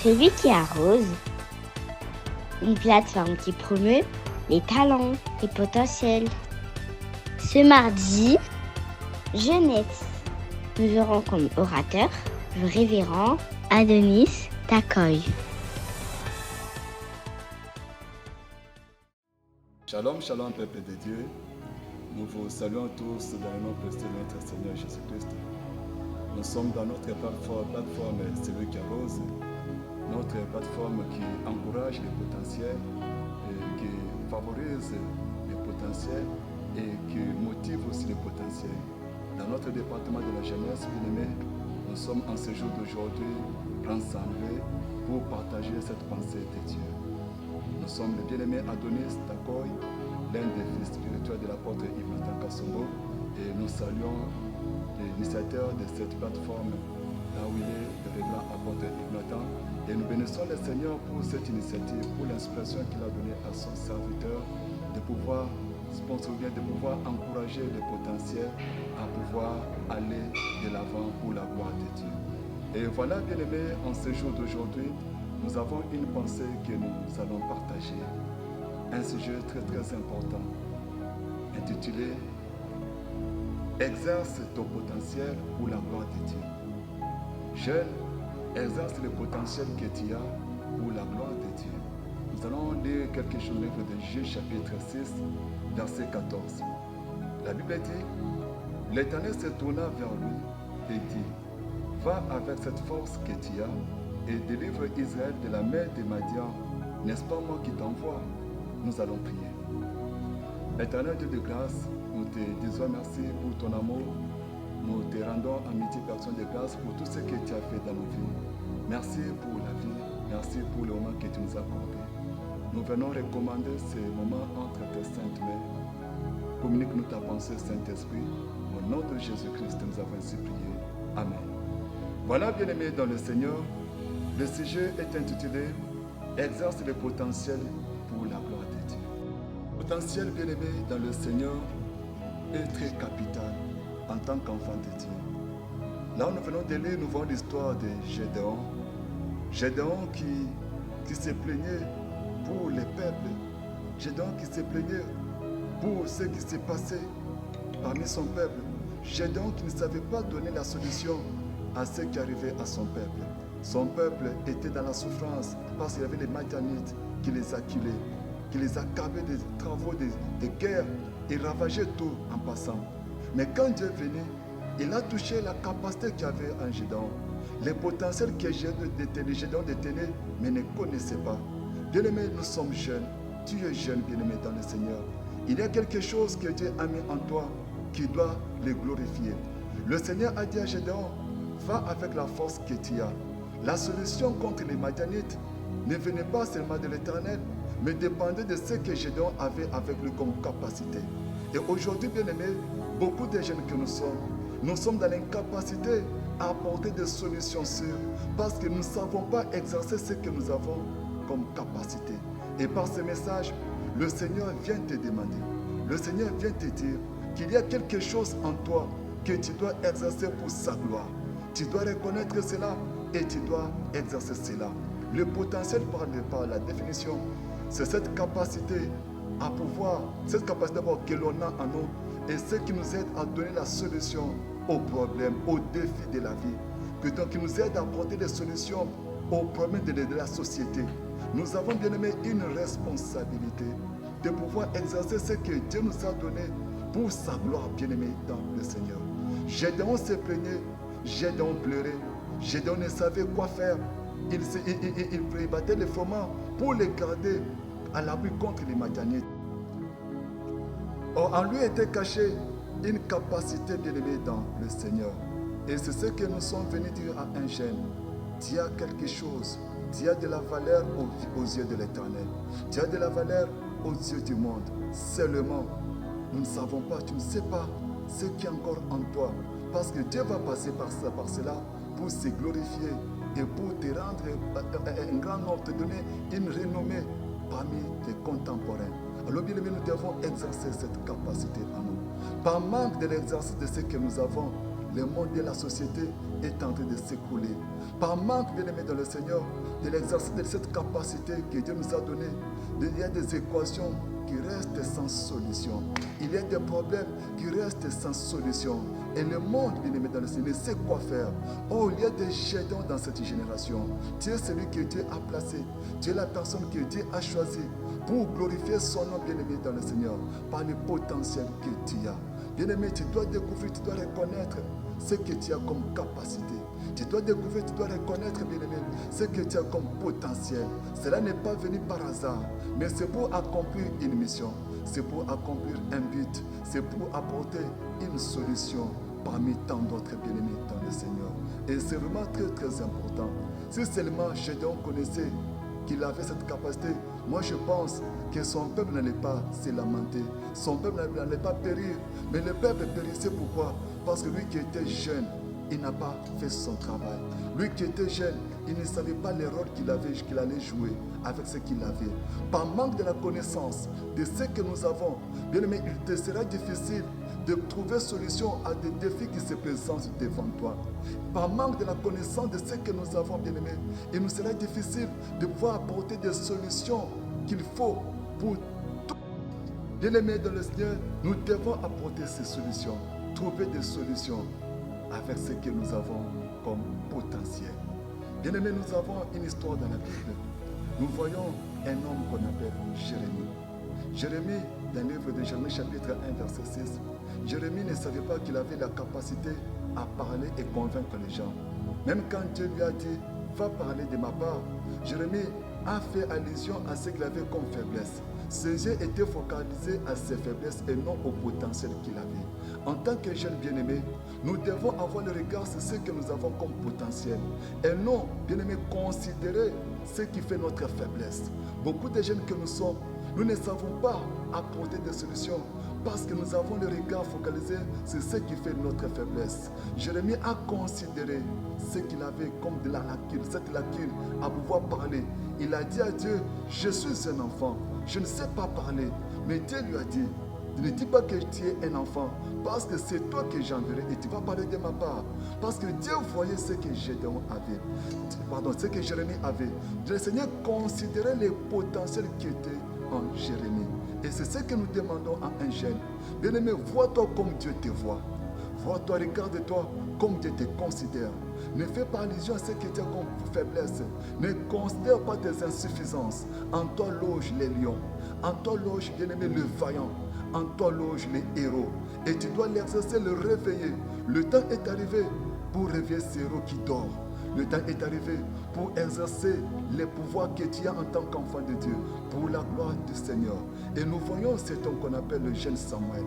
Celui qui arrose, une plateforme qui promeut les talents, les potentiels. Ce mardi, jeunesse, nous aurons comme orateur le révérend Adonis Takoy. Shalom, shalom, peuple de Dieu. Nous vous saluons tous dans le nom précieux de notre Seigneur Jésus-Christ. Nous sommes dans notre plateforme Celui qui arrose, notre plateforme qui encourage les potentiels, et qui favorise les potentiels et qui motive aussi les potentiels. Dans notre département de la jeunesse, bien-aimés, nous sommes en ce jour d'aujourd'hui rassemblés pour partager cette pensée de Dieu. Nous sommes le bien-aimé Adonis Takoy, l'un des fils spirituels de l'apôtre Yves Nathan Kassongo, et nous saluons l'initiateur de cette plateforme, là où il est, le révérend apôtre Yves Nathan, et nous bénissons le Seigneur pour cette initiative, pour l'inspiration qu'il a donnée à son serviteur, de pouvoir sponsoriser, de pouvoir encourager les potentiels à pouvoir aller de l'avant pour la gloire de Dieu. Et voilà, bien-aimés, en ce jour d'aujourd'hui, nous avons une pensée que nous allons partager. Un sujet très très important, intitulé « Exerce ton potentiel pour la gloire de Dieu ». Jeune, exerce le potentiel que tu as pour la gloire de Dieu. Nous allons lire quelque chose au livre de Juge chapitre 6, verset 14. La Bible dit « L'Éternel se tourna vers lui et dit « Va avec cette force que tu as et délivre Israël de la main des Madians. N'est-ce pas moi qui t'envoie ?» Nous allons prier. Éternel Dieu de grâce, nous te disons merci pour ton amour. Nous te rendons en multiples actions de grâce pour tout ce que tu as fait dans nos vies. Merci pour la vie. Merci pour le moment que tu nous as accordé. Nous venons recommander ces moments entre tes saintes mains. Communique-nous ta pensée, Saint-Esprit. Au nom de Jésus-Christ, nous avons ainsi prié. Amen. Voilà, bien-aimés dans le Seigneur, le sujet est intitulé « Exerce le potentiel pour la gloire de Dieu ». Le potentiel, bien-aimé dans le Seigneur, est très capital en tant qu'enfant de Dieu. Là où nous venons de lire, nous voyons l'histoire de Gédéon. Gédéon qui se plaignait pour les peuples. Gédéon qui se plaignait pour ce qui s'est passé parmi son peuple. Gédéon qui ne savait pas donner la solution à ce qui arrivait à son peuple. Son peuple était dans la souffrance parce qu'il y avait les Madianites qui les accusaient, qui les accablaient des travaux de guerre et ravageaient tout en passant. Mais quand Dieu venait, il a touché la capacité qu'il y avait en Gédéon, les potentiels que Gédéon détenait, mais ne connaissait pas. Bien-aimé, nous sommes jeunes. Tu es jeune, bien-aimé, dans le Seigneur. Il y a quelque chose que Dieu a mis en toi qui doit le glorifier. Le Seigneur a dit à Gédéon, va avec la force que tu as. La solution contre les Madianites ne venait pas seulement de l'Éternel, mais dépendait de ce que Gédéon avait avec lui comme capacité. Et aujourd'hui, bien-aimés, beaucoup de jeunes que nous sommes dans l'incapacité à apporter des solutions sûres parce que nous ne savons pas exercer ce que nous avons comme capacité. Et par ce message, le Seigneur vient te demander, le Seigneur vient te dire qu'il y a quelque chose en toi que tu dois exercer pour sa gloire. Tu dois reconnaître cela et tu dois exercer cela. Le potentiel par la définition, c'est cette capacité à pouvoir, cette capacité d'abord que l'on a en nous et ce qui nous aide à donner la solution aux problèmes, aux défis de la vie, qui nous aide à apporter des solutions aux problèmes de la société. Nous avons bien aimé une responsabilité de pouvoir exercer ce que Dieu nous a donné pour sa gloire, bien aimé dans le Seigneur. Gédéon se plaignait, Gédéon pleurait, Gédéon ne savait quoi faire. Il battait les froment pour les garder à l'abri contre les Madianites. Or, en lui était cachée une capacité bien-aimée dans le Seigneur. Et c'est ce que nous sommes venus dire à un jeune. Tu as quelque chose, tu as de la valeur aux yeux de l'Éternel. Tu as de la valeur aux yeux du monde. Seulement, nous ne savons pas, tu ne sais pas ce qui est encore en toi. Parce que Dieu va passer par cela pour se glorifier et pour te rendre un grand nom, te donner une renommée parmi les contemporains. Alors bien aimé, nous devons exercer cette capacité en nous. Par manque de l'exercice de ce que nous avons, le monde et la société est en train de s'écrouler. Par manque, bien-aimé dans le Seigneur, de l'exercice de cette capacité que Dieu nous a donnée, il y a des équations qui restent sans solution. Il y a des problèmes qui restent sans solution. Et le monde, bien-aimé dans le Seigneur, ne sait quoi faire. Oh, il y a des géants dans cette génération. Tu es celui que Dieu a placé. Tu es la personne que Dieu a choisie pour glorifier son nom, bien-aimé dans le Seigneur, par le potentiel que tu as. Bien-aimé, tu dois découvrir, tu dois reconnaître ce que tu as comme capacité. Tu dois découvrir, tu dois reconnaître, bien-aimé, ce que tu as comme potentiel. Cela n'est pas venu par hasard, mais c'est pour accomplir une mission. C'est pour accomplir un but. C'est pour apporter une solution parmi tant d'autres bien-aimés dans le Seigneur. Et c'est vraiment très, très important. Si seulement Gédéon connaissait qu'il avait cette capacité, moi je pense que son peuple n'allait pas se lamenter. Son peuple n'allait pas périr. Mais le peuple périssait pourquoi? Parce que lui qui était jeune, il n'a pas fait son travail. Lui qui était jeune, il ne savait pas le rôle qu'il allait jouer avec ce qu'il avait. Par manque de la connaissance de ce que nous avons, bien aimé, il te sera difficile de trouver solution à des défis qui se présentent devant toi. Par manque de la connaissance de ce que nous avons, bien aimé, il nous sera difficile de pouvoir apporter des solutions qu'il faut pour tout. Bien aimé dans le Seigneur, nous devons apporter ces solutions, trouver des solutions avec ce que nous avons comme potentiel. Bien aimé, nous avons une histoire dans la Bible. Nous voyons un homme qu'on appelle Jérémie. Jérémie, dans le livre de Jérémie, chapitre 1, verset 6, Jérémie ne savait pas qu'il avait la capacité à parler et convaincre les gens. Même quand Dieu lui a dit, va parler de ma part, Jérémie a fait allusion à ce qu'il avait comme faiblesse. Ses yeux étaient focalisés à ses faiblesses et non au potentiel qu'il avait. En tant que jeunes bien-aimés, nous devons avoir le regard sur ce que nous avons comme potentiel et non, bien-aimés, considérer ce qui fait notre faiblesse. Beaucoup de jeunes que nous sommes, nous ne savons pas apporter des solutions parce que nous avons le regard focalisé sur ce qui fait notre faiblesse. Jérémie a considéré ce qu'il avait comme de la lacune, cette lacune à pouvoir parler. Il a dit à Dieu, je suis un enfant, je ne sais pas parler. Mais Dieu lui a dit, ne dis pas que tu es un enfant, parce que c'est toi que j'enverrai et tu vas parler de ma part. Parce que Dieu voyait ce que Gédéon avait, ce que Jérémie avait. Le Seigneur considérait les potentiels qui étaient en Jérémie. Et c'est ce que nous demandons à un jeune. Bien-aimé, vois-toi comme Dieu te voit. Vois-toi, regarde-toi comme Dieu te considère. Ne fais pas allusion à ce qui était comme faiblesse. Ne considère pas tes insuffisances. En toi loge les lions. En toi loge, bien-aimé, le vaillant. En toi loge les héros. Et tu dois l'exercer, le réveiller. Le temps est arrivé pour réveiller ces héros qui dorment. Le temps est arrivé pour exercer les pouvoirs que tu as en tant qu'enfant de Dieu, pour la gloire du Seigneur. Et nous voyons cet homme qu'on appelle le jeune Samuel.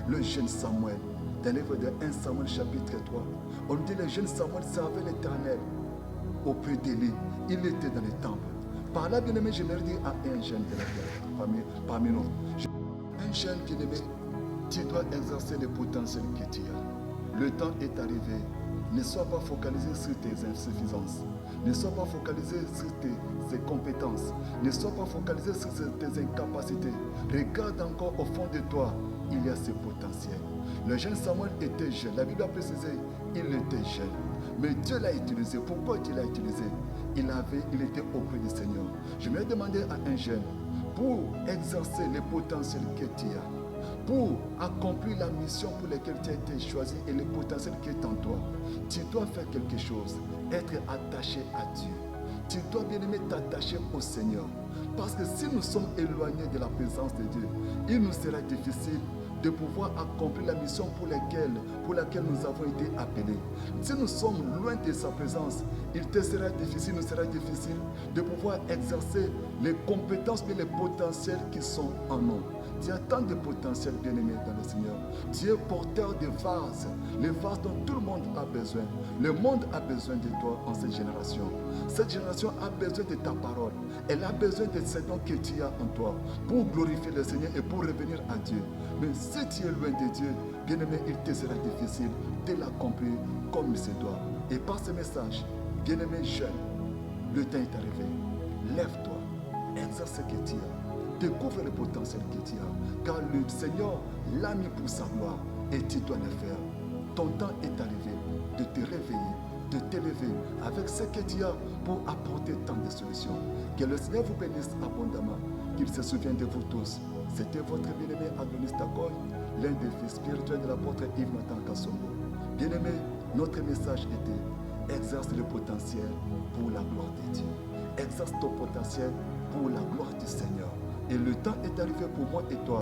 Le jeune Samuel. Dans le livre de 1 Samuel chapitre 3, on dit que le jeune Samuel servait l'Éternel auprès d'Élie. Il était dans le temple. Par là, bien-aimé, je leur dis à un jeune de la terre, parmi nous. Un jeune bien-aimé, tu dois exercer le potentiel que tu as. Le temps est arrivé. Ne sois pas focalisé sur tes insuffisances. Ne sois pas focalisé sur tes compétences. Ne sois pas focalisé sur tes incapacités. Regarde encore au fond de toi, il y a ce potentiel. Le jeune Samuel était jeune. La Bible a précisé, il était jeune. Mais Dieu l'a utilisé. Pourquoi Dieu l'a utilisé? Il était auprès du Seigneur. Je me demandais à un jeune, pour exercer le potentiel que tu as, pour accomplir la mission pour laquelle tu as été choisi et le potentiel qui est en toi, tu dois faire quelque chose, être attaché à Dieu. Tu dois bien aimer t'attacher au Seigneur. Parce que si nous sommes éloignés de la présence de Dieu, il nous sera difficile de pouvoir accomplir la mission pour laquelle nous avons été appelés. Si nous sommes loin de sa présence, il te sera difficile, nous sera difficile de pouvoir exercer les compétences et les potentiels qui sont en nous. Tu as tant de potentiel, bien-aimé dans le Seigneur. Tu es porteur de vases, les vases dont tout le monde a besoin. Le monde a besoin de toi en cette génération. Cette génération a besoin de ta parole. Elle a besoin de ce don que tu as en toi pour glorifier le Seigneur et pour revenir à Dieu. Mais si tu es loin de Dieu, bien-aimé, il te sera difficile de l'accomplir comme il se doit. Et par ce message, bien-aimé jeune, le temps est arrivé. Lève-toi, exerce ce que tu as. Découvre le potentiel que tu as. Car le Seigneur l'a mis pour sa gloire et tu dois le faire. ton temps est arrivé de te réveiller, de t'élever avec ce que tu as pour apporter tant de solutions. Que le Seigneur vous bénisse abondamment, qu'il se souvienne de vous tous. C'était votre bien-aimé Adonis Takoy, l'un des fils spirituels de l'apôtre Yves Nathan Kassongo. Bien-aimé, notre message était: exerce le potentiel pour la gloire de Dieu. Exerce ton potentiel pour la gloire du Seigneur. Et le temps est arrivé pour moi et toi